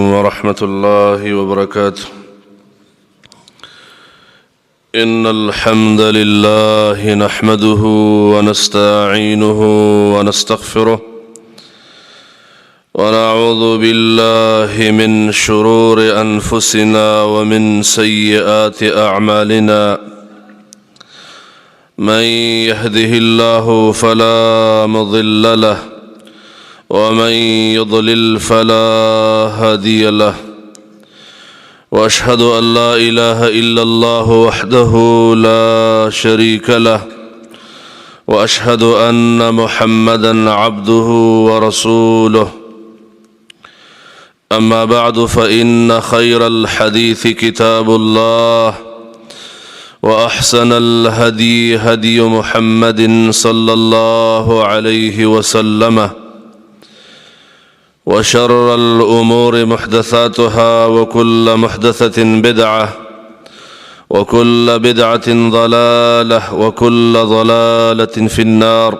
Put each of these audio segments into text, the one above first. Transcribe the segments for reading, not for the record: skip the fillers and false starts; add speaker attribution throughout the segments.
Speaker 1: ورحمة الله وبركاته. إن الحمد لله نحمده ونستعينه ونستغفره ونعوذ بالله من شرور أنفسنا ومن سيئات أعمالنا. من يهده الله فلا مضل له ومن يضلل فلا هادي له، واشهد ان لا اله الا الله وحده لا شريك له، واشهد ان محمدا عبده ورسوله. اما بعد، فان خير الحديث كتاب الله، واحسن الهدي هدي محمد صلى الله عليه وسلم، وشر الأمور محدثاتها، وكل محدثة بدعة، وكل بدعة ضلالة، وكل ضلالة في النار.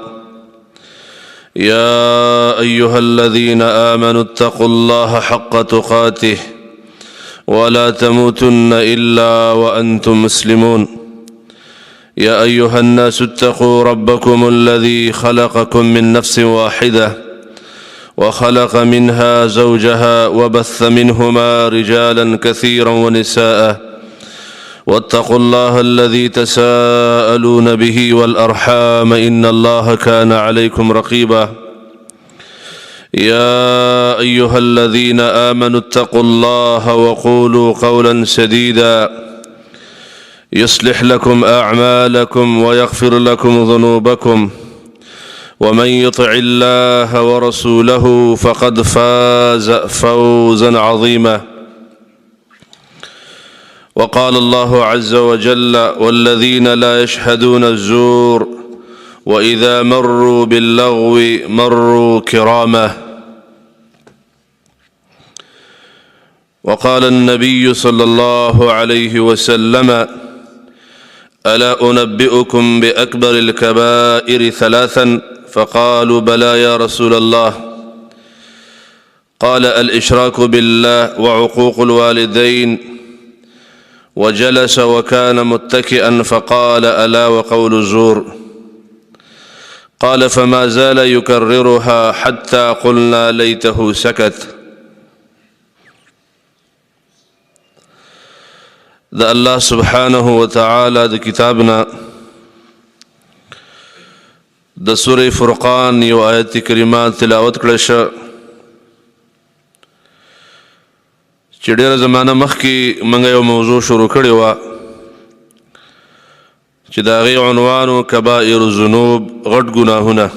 Speaker 1: يا أيها الذين آمنوا اتقوا الله حق تقاته ولا تموتن إلا وأنتم مسلمون. يا أيها الناس اتقوا ربكم الذي خلقكم من نفس واحدة وخلق منها زوجها وبث منهما رجالا كثيرا ونساء، واتقوا الله الذي تساءلون به والأرحام إن الله كان عليكم رقيبا. يا أيها الذين آمنوا اتقوا الله وقولوا قولا سديدا يصلح لكم أعمالكم ويغفر لكم ذنوبكم، ومن يطع الله ورسوله فقد فاز فوزا عظيما. وقال الله عز وجل: والذين لا يشهدون الزور وإذا مروا باللغو مروا كراما. وقال النبي صلى الله عليه وسلم: ألا أنبئكم بأكبر الكبائر ثلاثا؟ فقالوا: بلى يا رسول الله. قال: الإشراك بالله، وعقوق الوالدين. وجلس وكان متكئا فقال: ألا وقول الزور. قال: فما زال يكررها حتى قلنا ليته سكت. دا الله سبحانه وتعالى دا كتابنا د سورة فرقان یو آیت کریمه تلاوت کړه شه چې ډېره زمانه مخکې موږ یو موضوع شروع کړې وه چې د هغې عنوان و کبائر الذنوب، غټ ګناهونه.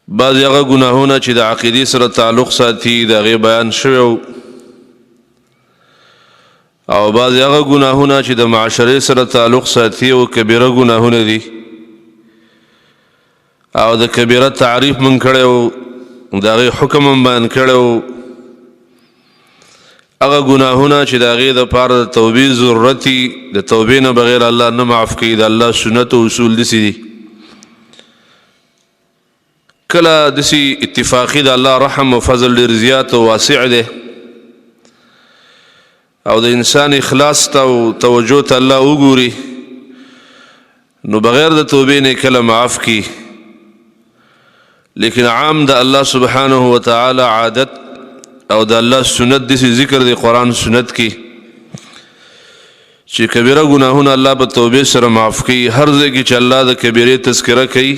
Speaker 1: بعضې هغه ګناهونه چې د عقیدې سره تعلق ساتي د هغې بیان شوی و، او بعض هغه ګناهونه چې د معاشرې سره تعلق ساتي او کبیره ګناهونه دي، او د کبیره تعریف من کړی و، د هغې حکم هم بیان کړی و. هغه ګناهونه چې د هغې دپاره د توبې ضرورت دي، د توبې نه بغیر الله نه معاف کوي. د الله سنت او اصول داسې دي، کله داسې اتفاقي د الله رحم او فضل ډېر زیات او واسع دی، او د انسان اخلاص ته او توجه ته الله وګوري، نو بغیر د توبې نه کله معاف کی. لیکن عام د الله سبحانه وتعالی عادت او د الله سنت داسې ذکر دی قرآن سنت کی چې کبیره ګناهونه الله په توبې سره معاف کوي. هر ځای کې چې الله د کبیرې تذکره کوي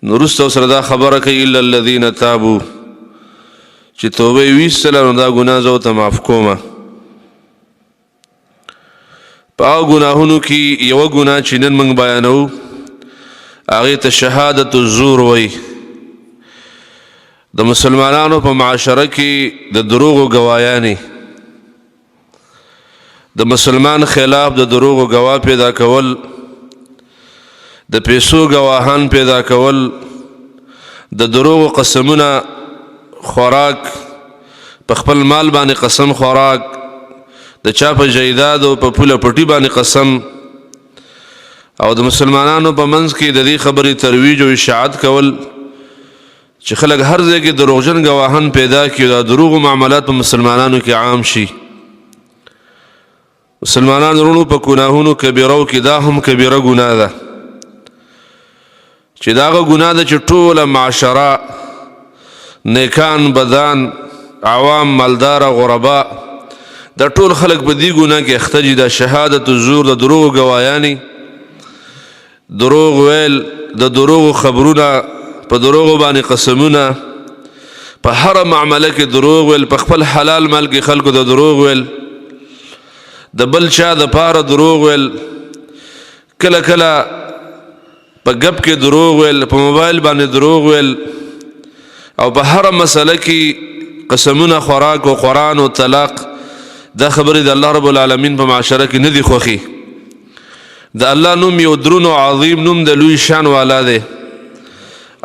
Speaker 1: نو وروسته سره دا خبره کوي: الا الذین تابوا، چې توبه یې ویستله نو دا ګناه زه ورته معاف کومه. په هغه ګناهونو کې یوه ګناه چې نن موږ بیانوو هغې ته شهادت الزور وایي. د مسلمانانو په معاشره کې د دروغو ګوایانې، د مسلمان خلاف د دروغو ګواه پیدا کول، د پیسو ګواهان پیدا کول، د دروغو قسمونه خوراک، په خپل مال باندې قسم خوراک، د چا په جایداد او په پوله پټي باندې قسم، او د مسلمانانو په منځ کې د دې خبرې ترویج او اشاعت کول چې خلک هر ځای کې دروغجن ګواهان پیدا کړي دا دروغ معاملات په مسلمانانو کې عام شي. مسلمانان ورونو په ګناهونو کبیرو کې دا هم کبیره ګناه ده چې داغه ګناه ده چې ټوله معاشره نیکان بدان عوام مالدار غربا دا ټول خلق په دې ګناه کې اخته دي. د شهادت الزور د دروغ ګواياني دروغ ویل د دروغ خبرونه په دروغ باندې قسمونه په هر معامله کې دروغ ویل په خپل حلال مال کې خلکو د دروغ ویل د بل چا د پاره دروغ ویل کله کله په غب کې دروغ ویل په موبایل باندې دروغ ویل او په هر مسله کې قسمونه خوراک او قرآن او طلاق دا خبرې د الله رب العالمین په معاشره کې نه دي خوښي. د الله نوم یو درون او عظیم نوم د لوی شان والا دی.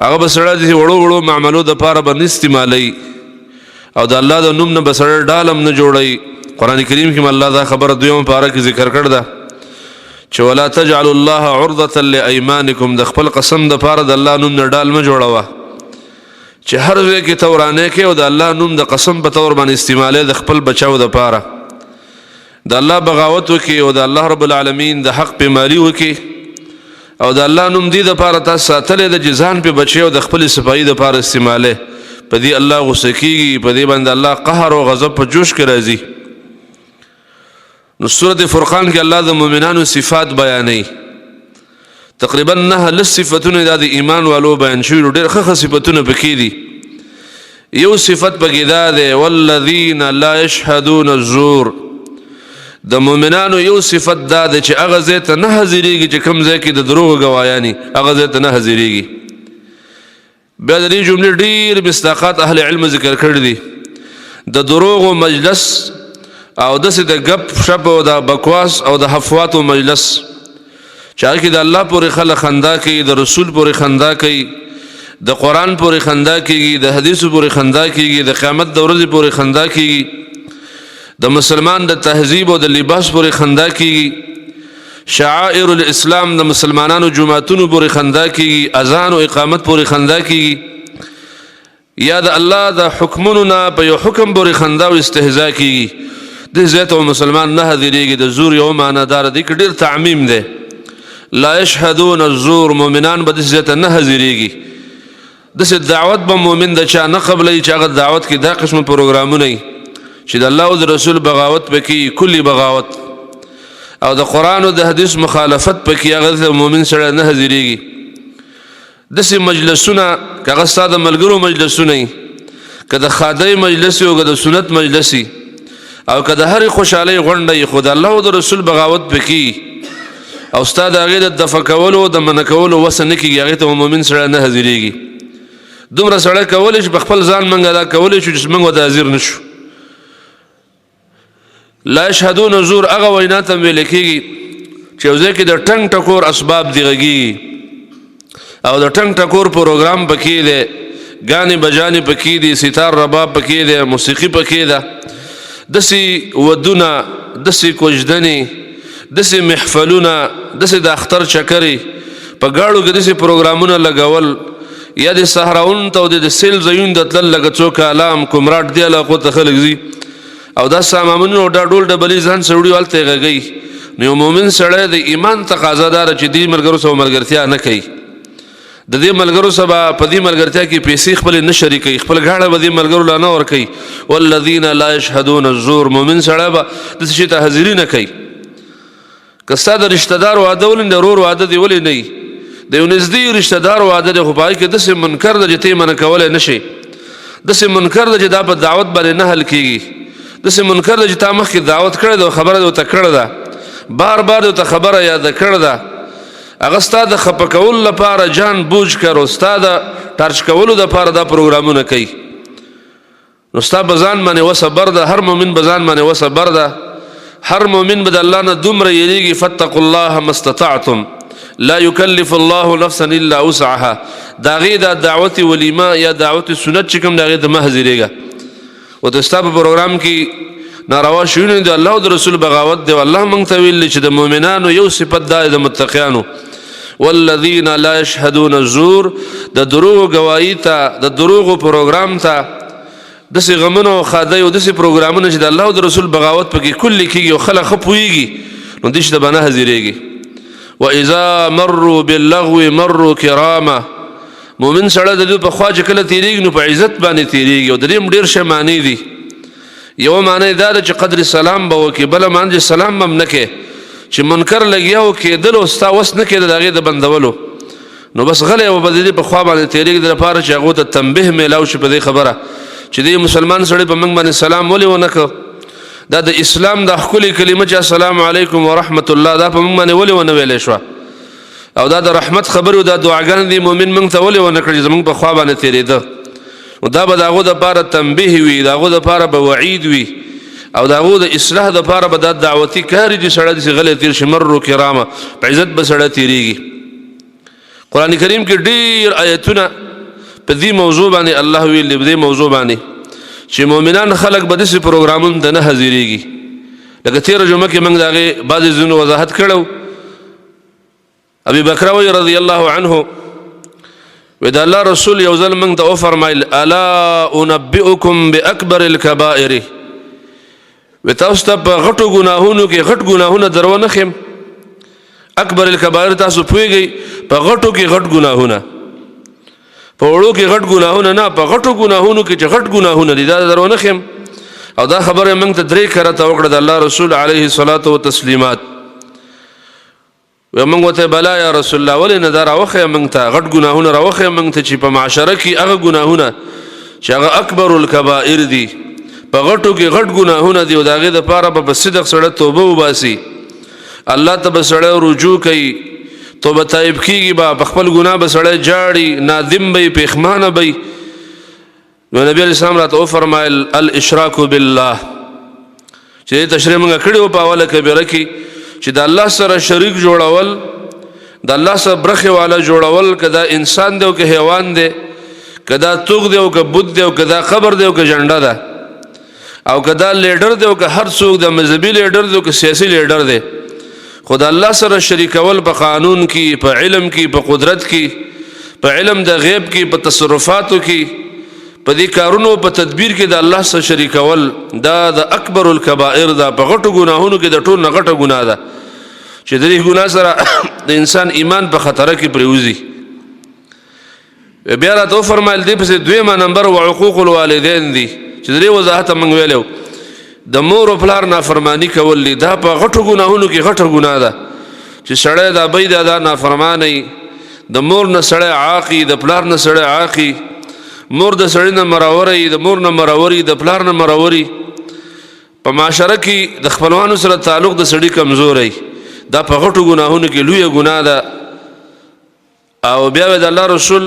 Speaker 1: هغه به سړی د وړو وړو معاملو دپاره به نه استعمالوي او د الله د نوم نه به سړی ډال هم نه جوړوي. قرآن کریم کې الله دا خبره دویمه پاره کې ذکر کړې ده چې ولا تجعلوا الله عرضة لأيمانكم د خپل قسم دپاره د الله نوم نه ډال مه جوړوه چې هر ځای کې ته ورانې کوې او د الله نوم د قسم په طور باندې استعمالوې د خپل بچاو دپاره د الله بغاوت وکړي او د الله رب العالمین د حق پیمالي وکړي او د الله نوم دې دپاره تاسو ساتلی د چې ځان پې بچې او د خپلې صفایي دپاره استعمالې په دې الله غصه کېږي په دې باندې الله قهر او غضب په جوش کې راځي. نو سورة فرقان کې الله د مؤمنانو صفات بیانوي تقریبا 9 صفتونه دا د ایمان والو بیان شوي ډېر ښه صفتونه پکې دي. یو صفت پکې دا دی والذین لا یشهدون الزور د مؤمنانو یو صفت دا دی چې هغه ځای ته نه حاضرېږي چې کوم ځای کې د دروغو ګوایاني هغه ځای ته نه حاضرېږي. بیا د دې جملې ډېر مصداقات اهل علم ذکر کړي دي. د دروغو مجلس او داسې د ګپ شپ او د بکواس او د حفواتو مجلس چې هغه کې د الله پورې خلک خندا کوي د رسول پورې خندا کوي د قرآن پورې خندا کېږي د حدیثو پورې خندا کېږي د قیامت د ورځې پورې خندا کېږي د مسلمان د تهذیب او د لباس پورې خندا کېږي شعائر الاسلام د مسلمانانو جماعتونو پورې خندا کېږي اذان او اقامت پورې خندا کېږي یا د الله د حکمونو نه په یو حکم پورې خندا او استهزاء کېږي. دې ځای ته مسلمان نه حاضرېږي. د زور یو معنی دار دی که ډېر تعمیم دی. لا یشهدون الزور مؤمنان به داسې ځای ته نه حاضرېږي. داسې دعوت به مؤمن د چا نه قبلوي چې هغه دعوت کې دا قسمه پروګرامونه وي چې د الله او د رسول بغاوت پکې کلي بغاوت او د قرآن او د حدیث مخالفت پکې هغه ته مؤمن سره نه حاضرېږي. داسې مجلسونه که هغه ستا د ملګرو مجلسونه وي که د خادۍ مجلس وي او که د سنت مجلس وي او که د هرې خوشحالۍ غونډه وي خو د الله او د رسول بغاوت پکې او ستا د هغې د دفع کولو او د منع کولو وسه نه کېږي هغې ته مؤمن سره نه حاضرېږي. دومره سړی کولی شي په خپل ځان موږ ادا کولی شو چې موږ ورته حاضر نه شو. لا یشهدون زور هغه وینا ته ویل کېږي چې یو ځای کې د ټنګ ټکور اسباب دي غږېږي او د ټنګ ټکور پروګرام پکې دی ګانې بجانې پکې دي ستار رباب پکې دی موسیقي پکې ده داسې ودونه داسې کوژدنې داسې محفلونه داسې د اختر چکرې په ګاړو کې داسې پروګرامونه لګول یا د صحراون ته او د سیل ځایونو ته تلل لکه څوک علام کومراټ دې علاقو ته خلک ځي او دا سامانونه او دا ډول ډبلې ځان سره وړي هلته یې غږوي. نو یو مؤمن سړی د ایمان تقاضا داره چې دې ملګرو سره ملګرتیا نه کوي د دې ملګرو سره په دې ملګرتیا کې پیسې خپلې نه شریکوي خپل ګاډه به دې ملګرو لا نه ورکوي. والذین لا یشهدون الزور مؤمن سړی به داسې شي ته حاضري نه کوي. که ستا د رشته دار واده ولې د ورور واده دې ولې نه وي د یو نږدې رشته دار واده دی خو په هغې کې داسې منکر ده چې ته یې منع کولی نه شي داسې منکر ده چې دا په دعوت باندې نه حل کېږي داسې منکر ده چې تا مخکې دعوت کړی ده او خبره دې ورته کړې ده بار بار دې ورته خبره یاده کړې ده هغه ستا د خفه کولو لپاره جان بوج کر او ستا د ټارچ کولو دپاره دا پروګرامونه کوي. نو ستا په ځان باندې وسه بر ده هر مؤمن په ځان باندې وسه بر ده هر مؤمن به د الله نه دومره یریږي فاتقوا الله ما استطعتم لا يكلف الله نفسا الا وسعها د هغې دا دعوت ولیمه یا دعوت سنت چې کوم د هغې ته مه حاضرېږه او د ستا په پروګرام کې ناروا شیونه د الله او د رسول بغاوت دی. والله موږ ته ویلي چې د مؤمنانو یو صفت دا د متقیانو والذین لا یشهدون الزور د دروغ گواهی ته د دروغ پروګرام ته داسې غمونه او ښادۍ او داسې پروګرامونه چې د الله او د رسول بغاوت پکې کلي کېږي او خلک ښه پوهېږي نو دې چې ته به نه حاضرېږي. واذا مروا باللغو مروا کراما مؤمن سړی د دوی په خوا چې کله تېرېږي نو په عزت باندې تېرېږي او د دې هم ډېر ښه معنی دي. یوه معنی دا ده چې قدر سلام به وکړي، بله معنی چې سلام به هم نه کوې چې منکر لګیا و کېدلو ستا وس نه کېده د هغې د بندولو نو بس غلی به د دې په خوا باندې تېرېږي د لپاره چې هغو ته تنبیه میلاو شي په دې خبره چې دې مسلمان سړی په موږ باندې سلام ولې ونه کړ. دا د اسلام دا ښکلې کلمه چې السلام علیکم ورحمت الله دا په موږ باندې ولې ونه ویلی شوه او دا د رحمت خبرې او دا دعاګانې دي مؤمن موږ ته ولې ونه کړي چې زموږ په خوا باندې تېرېده نو دا به د هغو دپاره تنبیه وي، د هغو دپاره به وعید وي او د هغو د اصلاح دپاره به دا دعوتي کار وي چې سړی داسې غلی تېر شي مرو کرامه په عزت به سړی تېرېږي. قرآن کریم کې ډېر آیتونه په دې موضوع باندې الله ویلي په دې موضوع باندې چې مؤمنان خلک به داسې پروګرامونو ته نه حاضرېږي. لکه تېره جمعه کې موږ د هغې بعضې ځینو وضاحت کړی ابي بکر وی رضی الله عنه و د الله رسول یو ځل موږ ته وفرمایل الا انبئکم باکبر الکبائر و تاسو ته په غټو ګناهونو کې غټ ګناهونه در ونه ښیم. اکبر الکبائر تاسو پوهېږئ په غټو کې غټ ګناهونه په وړو کې غټ ګناهونه نه په غټو ګناهونو کې چې غټ ګناهونه دي دا در ونه ښیم او دا خبره موږ ته 3 کرته وکړه د الله رسول علیه الصلاة والتسلیمات. و موږ ورته بلا یا رسول الله ولې نه دا راوښیه موږ ته غټ ګناهونه راوښیه موږ ته چې په معاشره کې هغه ګناهونه چې هغه اکبر الکبائر دي په غټو کې غټ ګناهونه دي او د هغې دپاره به په صدق سړی توبه وباسي الله ته به سړی رجوع کوي توبه طایب کېږي به په خپل ګناه به سړی جاړي نادم به پښیمانه به. نو نبي علیه السلام راته وفرمایل الاشراک بالله چې دې تشریح موږ کړې وه په اوله کبیره کې چې د الله سره شریک جوړول د الله سره برخې والا جوړول که دا انسان دی او که حیوان دی که دا توغ دی او که بت دی او که دا قبر دی او که جنډه ده او که دا لیډر دی او که هر څوک د مذهبي لیډر دی او که سیاسي لیډر دی خو د الله سره شریکول په قانون کې په علم کې په قدرت کې په علم د غیب کې په تصرفاتو کې په دې کارونو په تدبیر کې د الله سره شریکول دا د اکبر الکبائر ده په غټو ګناهونو کې د ټول نه غټه ګناه ده چې د دې ګناه سره د انسان ایمان په خطره کې پرېوځي. بیا راته وفرمایل دې پسې 2 نمبر وعقوق الوالدین دي چې د دې وضاحت موږ ویلی د مور او پلار نافرمانی کول دي دا په غټو ګناهونو کې غټه ګناه ده چې سړی د ابۍ د ادا نافرمانی د مور نه سړی عاقي د پلار نه سړی عاقي مور د سړی نه مراوري د مور نه مراوري د پلار نه مراوري په معاشره کې د خپلوانو سره تعلق د سړی کمزوری دا په غټو ګناهونو کې لویه ګناه ده. او بیا د الله رسول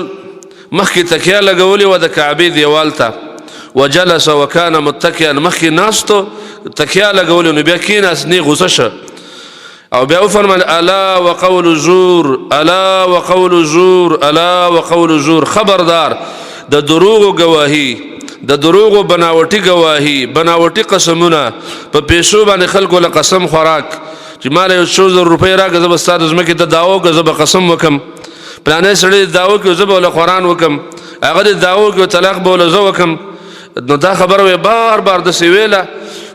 Speaker 1: مخکې تکیه لګولې وه د کعبې دیوال ته وجلس وکان متکئا مخکې ناستو تکیه لګولې نو بیا کېناست نه غوسه شه او بیا وفرمایل الا وقول زور الا وقول زور الا وقول زور خبردار د دروغو گواهی د دروغو بناوټي گواهی بناوټي قسمونه په پیسو باندې خلکو له قسم خوراک چې مال یو 100,000 روپۍ راکړه زه به ستا د ځمکې ته دعوه وکړم زه به قسم وکړم پلانی سړی دعوه کړي زه به له قرآن وکړم هغه د دعوه کړي طلاق به له زه وکړم نو دا خبره وی بار بار داسې ویله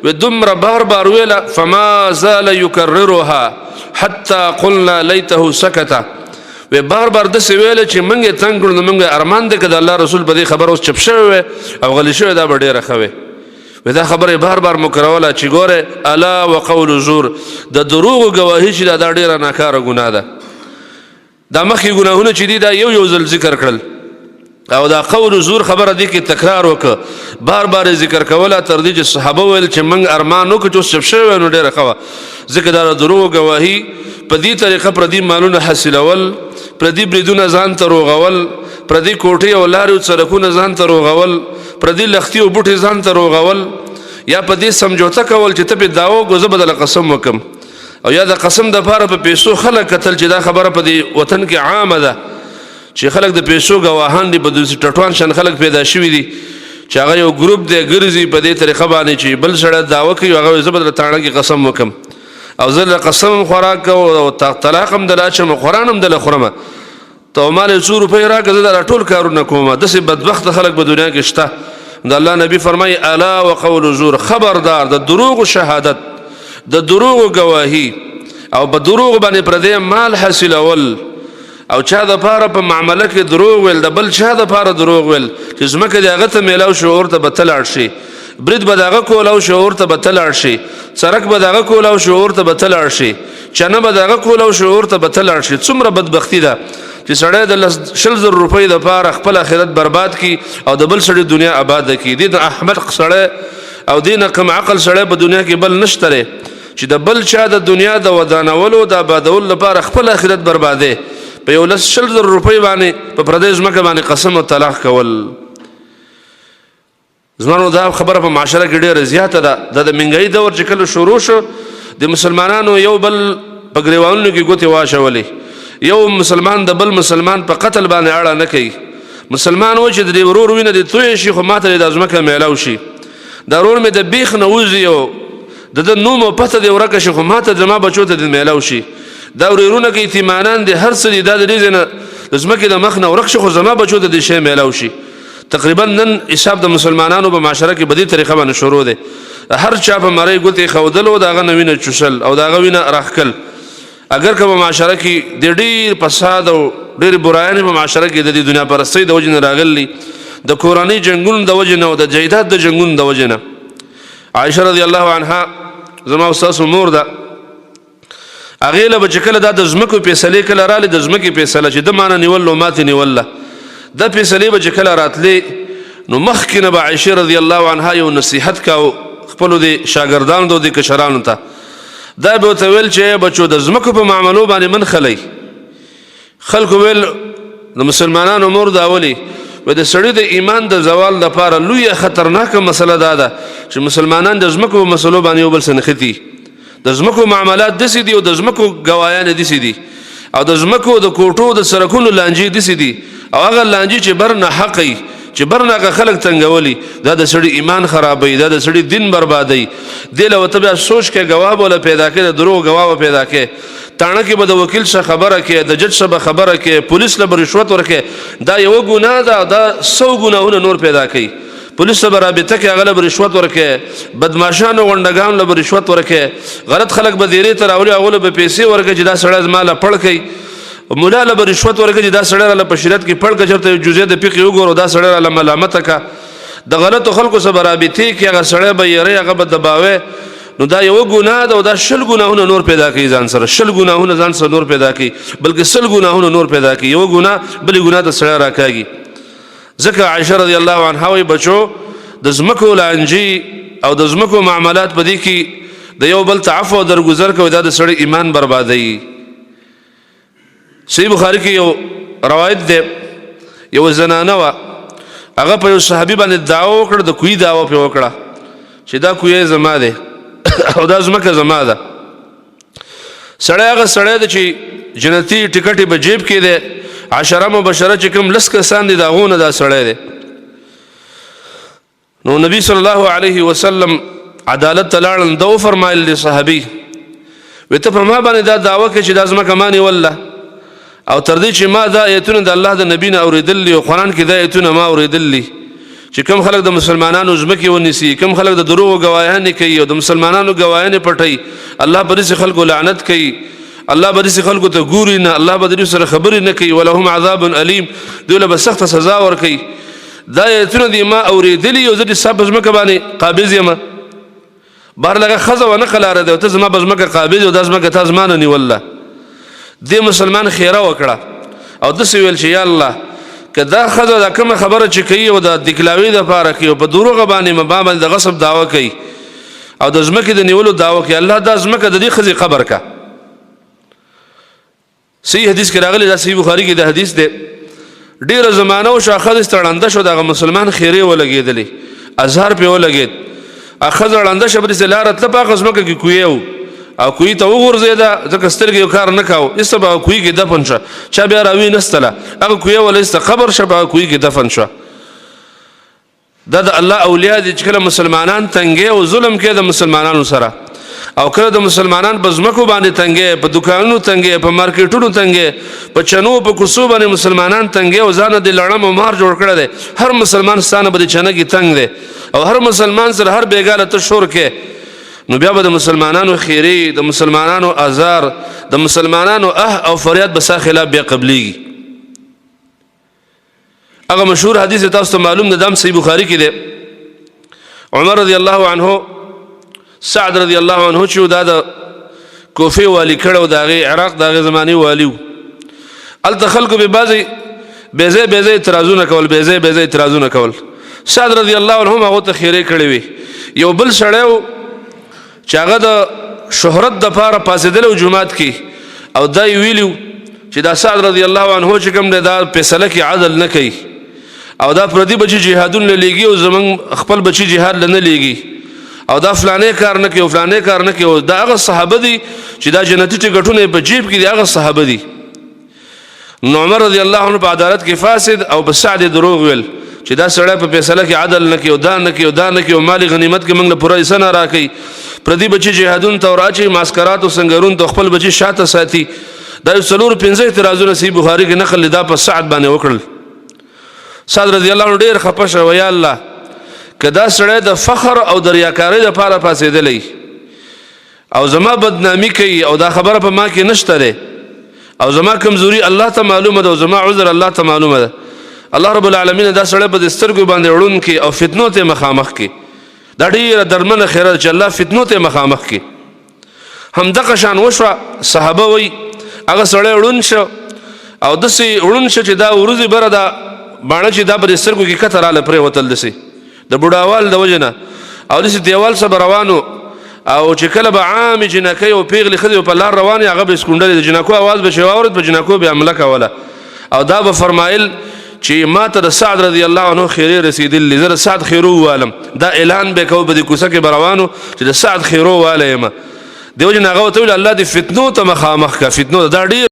Speaker 1: وی دومره بار بار ویله فما زال یکررها حتی قلنا لیته سکته وی بار بار داسې ویله چې موږ یې تنګ کړو نو موږ ارمان دی که د الله رسول په دې خبره اوس چپ شوی وی او غلی شوی دا به ډېره ښه وی وی دا خبره بار بار مکروله چې ګوره الا وقول زور د دروغو ګواهي چې دا ډېره ناکاره ګناه ده. دا مخکې ګناهونه چې دي دا یو ځل ذکر کړل او دا قول زور خبره دی کې تکرار وکړه بار بار ذکر کوله تر دې چې صحابه ویل چې موږ ارمان وکړو چې اوس چپ شوی نو ډېره ښه وه ځکه دا د دروغو ګواهي په دې طریقه پردي مالونه حاصلول پردي بریدونه ځان ته روغول پردي کوټې او لارې او سړکونه ځان ته روغول پردي لښتي او بوټي ځان ته روغول یا په دې سمجوته کول چې ته پې دعوه وکړو زه به دله قسم وکړم او یا د قسم دپاره په پیسو خلک کتل چې دا خبره په دې وطن کې عامه ده چې خلک د پیسو ګواهان دي په داسې ټټوان شان خلک پیدا شوي دي چې هغه یو ګروپ دی ګرځي په دې طریقه باندې چې بل سړی دعوه کوي هغه زه به دله تاڼه کې قسم وکړم او زل قسم خوراک او طلاق هم دلا چې قرآن هم دلا خورمه ته مال 100 روپۍ راکړه زه دا ټول کارونه کوم داسې بدبخت خلک په دنیا کې شته د الله نبی فرمایي الا وقول زور خبردار د دروغ شهادت د دروغ گواهی او په دروغ باندې پردې مال حاصلول او چا د پاره په معامله کې دروغ ویل د بل چا د پاره دروغ ویل چې زمکه دغه ته میلاو شعور ته بتل شي برید به دغه کول او شعور ته بتل شي سرک به دغه کول او شعور ته بتل شي چنه به دغه کول او شعور ته بتل شي څومره بدبختی ده چې سړی د 100,000 روپۍ د پاره خپل آخرت برباد کی او د بل سړي دنیا آباد کی دي د احمد سړی او دینه کم عقل سړی په دنیا کې بل نشته چې د بل چا د دنیا د ودانولو د آبادولو لپاره خپل آخرت برباده په یو 100,000 روپۍ باندې په پردیس مکه باندې قسم او طلاق کول زمونږ دا خبره په معاشره کې ډیره زیاته ده د منګای دور چې کله شروع شو د مسلمانانو یو بل په ګریوانونو کې ګوتې واچولې یو مسلمان د بل مسلمان په قتل باندې اړه نه کوي مسلمان و چې د ورور وینه د توی شي خو ماته د ازمکه میلاو شي دا ورور مې د بیخ نه وځي او د نوم او پته د ورکه شي خو ماته زما بچو ته د میلاو شي دا ورورونه کې اطمینان دي هر څه دي دا د دې نه د ازمکه د مخ نه ورک شي خو زما بچو ته د شی میلاو شي تقریبا نن حساب د مسلمانانو په معاشره کې بدی طریقه باندې شروع ده هر چا په مړی ګوتې خودل او داغه نوینه چوشل او داغه وینه راخکل اگر که په معاشره کې د ډیر فساد او ډیر برایانه په معاشره کې د دنیا پرستی د وجنه راغلي د کورانی جنگونو د وجنه او د جیدات د جنگونو د وجنه عائشه رضی الله عنها زما استاد مور ده اغه له بچکله د زمکو فیصله کله را د زمکو فیصله چې د مان نیول او مات نیول د فیصله بچکله راتلې نو مخکنه به عائشه رضی الله عنها یو نصیحت کاو خپل د شاګردانو د کشرانو ته دا به تویل چې بچو د زمکو په معاملو باندې من خلی خلکو ویل د مسلمانانو مور دا ولي و د سړی د ایمان د زوال لپاره لوی خطرناکه مسله ده چې مسلمانان د زمکو په مسلو باندې یو بل سنختی د زمکو معاملات د سې دي او د زمکو گوايان د سې دي او د زمکو د کوټو د سرکونو لانجې د سې دي او هغه لانجې چې برنه حقي چې برنه خلک تنګولي دا د سړي ایمان خرابوي دا د سړي دین بربادي دله وته بیا سوچ کې جواب ولا پیدا کړي دروغ جواب پیدا کړي تانه کې به د وکیل څخه خبره کې د جج څخه خبره کې پولیس له رشوت ورکې دا یو ګناه ده دا 100 ګناهونه نور پیدا کوي پولیس سره رابطه کې غلب رشوت ورکې بدمعشانو غونډګان له رشوت ورکې غلط خلک به دیری تر اولي اول به پیسې ورکې چې دا سړی مال پړ کوي مولا له رشوت ورکې دا سړی له پشرت کې پړ کچرته جزئیه د فقې وګورو دا سړی له ملامت کا د غلطو خلکو سره رابطه کې هغه سړی به یری هغه به دباوي نو دا یو ګناه ده او دا شل ګناهونه نور پیدا کوي ځان سره شل ګناهونه ځان سره نور پیدا کوي بلکې سل ګناهونه نور پیدا کوي یو ګناه بل ګناه د سړی راکاږي ځکه عائشه رضی الله عنها وی بچو د زمکو لانجی او د زمکو معاملات په دې کې د یو بل تعفو او درگذر کوي دا د سړی ایمان بربادي صحیح بخاری کې یو روایت ده یو زنانه وا هغه په یو صحابي باندې دعوه وکړه د کوی دعوه په وکړه چې دا کوی زما ده او دا زمکه زما ده سړی هغه سړی ده چې جنتی ټیکټي په جیب کې ده عشره مبشره چې کوم لس کسان دي داغونه دا سړی ده نو نبی صلی الله علیه وسلم عدالت تلاړن دو فرمایل دي صحابي وته په ما باندې دا دعوه کې چې دا زمکه مانی والله او تر دې چې ما دا ایتونه د الله د نبی نه اوریدلې او قرآن کې دا ایتونه ما اوریدلې چې کوم خلک د مسلمانانو زمکه ونیسي کوم خلک د دروغ گواهان کوي او د مسلمانانو گواهان پټي الله پر دې خلکو لعنت کوي الله پر دې خلکو ته ګوري نه الله پر دې سره خبرې نه کوي ولهم عذاب الیم دوله به سخت سزا ور کوي دا ایتونه دي ما اوریدلې او زه دې صاحب زمکه باندې قابض یم بار لګه خزه ونه قلاره ده ته زما بزمکه قابض او د زمکه تاسو مان نه والله دې مسلمان خیره وکړه او د سویل چې یا الله کدا خزه دا کوم خبره چې کوي او د دکلاوی د پاره کوي په دروغ باندې مبا د غصب داوا کوي او د زمکه د نیولو داوا کوي الله د زمکه د دې خزي قبر کا صحیح حدیث کې راغلی دا صحیح بخاری کې د حدیث ده ډیره زمانہ او شاخذ استړنده شو د مسلمان خیره ولګیدلې ازهر په ولګید اخذ وړاندې شبري سلارت لپاره غزمکه کې کویو او کوی ته وګورځیدا ځکه سترګې کار نه کاو ایسبا کوی کې دفن شو چا بیا راوي نستله هغه کوی ولست قبر شبا کوی کې دفن شو دا د الله اولیاء دي چې کله مسلمانان تنګي او ظلم کوي د مسلمانانو سره او کله د مسلمانان په ځمکو باندې تنګې په دکانونو تنګې په مارکیټونو تنګې په چنو په کوڅو باندې مسلمانان تنګې او ځان د لړم او مار جوړ کړی دی هر مسلمان ستانه به د چنګي تنګ دی او هر مسلمان سره هر بیګاله ته شور کې نو بیا به د مسلمانانو خیری د مسلمانانو ازار د مسلمانانو او فریاد بسا خلاف بیا قبلیږي هغه مشهور حدیث تاسو ته معلوم ده د صحیح بخاری کې ده عمر رضی الله عنه سعد رضی الله عنه چې دا د کوفه والی کړه او د عراق دغه زماني والی ال تخلق به بعضی بیزه اعتراضونه کول سعد رضی الله عنه هغه ته خیره کړی وي یو بل سړیو چې هغه د شهرت د پاره پاسېدل او جمعات کې او دا ویلو چې دا سعد رضی الله عنه چې کوم دا فیصله کې عدل نه کوي او دا پردي بچي جهادون لګي او زمون خپل بچي جهاد لنه لګي او دا فلانه کار نه کوي او دا هغه صحابه دي چې دا جنتی ټکټونه په جیب کې دي هغه صحابه دي نو عمر رضی الله عنه په عدالت کې فاسد او په سعد دروغ ویل چې دا سړی په فیصله کې عدل نه کوي او مال غنیمت کې موږ له پوره حصہ نه راکړي پردي بچي جهادون ته راچي ماسکرات او سنگرون ته خپل بچي شاته ساتي دا څلور 15 اعتراضونه صحیح بخاری کې نقل دا په سعد باندې وکړل سعد رضی الله عنه ډیر خپه شو یا الله کدا سړی د فخر او د ریاکاری لپاره پاسېدلی او زما بدنامي کوي او دا خبره په ما کې نشته ده او زما کمزوري الله ته معلومه ده او زما عذر الله ته معلومه ده الله رب العالمین دا سړی په سترګو باندې وړون کې او فتنو ته مخامخ کې دا ډیره درمنه خیره چې الله فتنو ته مخامخ کې هم دغه شان وشو صحابه وي هغه سړی وړون شو او دسي وړون شو چې دا ورځي بره دا باندې چې دا پر سترګو کې کتر اله پرې وتل دسي د بډاوال د وجنه او دسي دیوال سره روانو او چې کله به عام جنکې او پیغلي خدي په لار رواني هغه به سکونډل د جنکو आवाज به شواورت به جنکو به عمله کوله او دا به فرمایل چې ما ته سعد رضی الله عنه خیره رسیدلی زره سعد خیرو والم دا اعلان به کو به کوڅه کې بروانو چې سعد خیرو والم دیو جن هغه ته الله دې فتنو ته مخامخ کا فتنو دا ډیر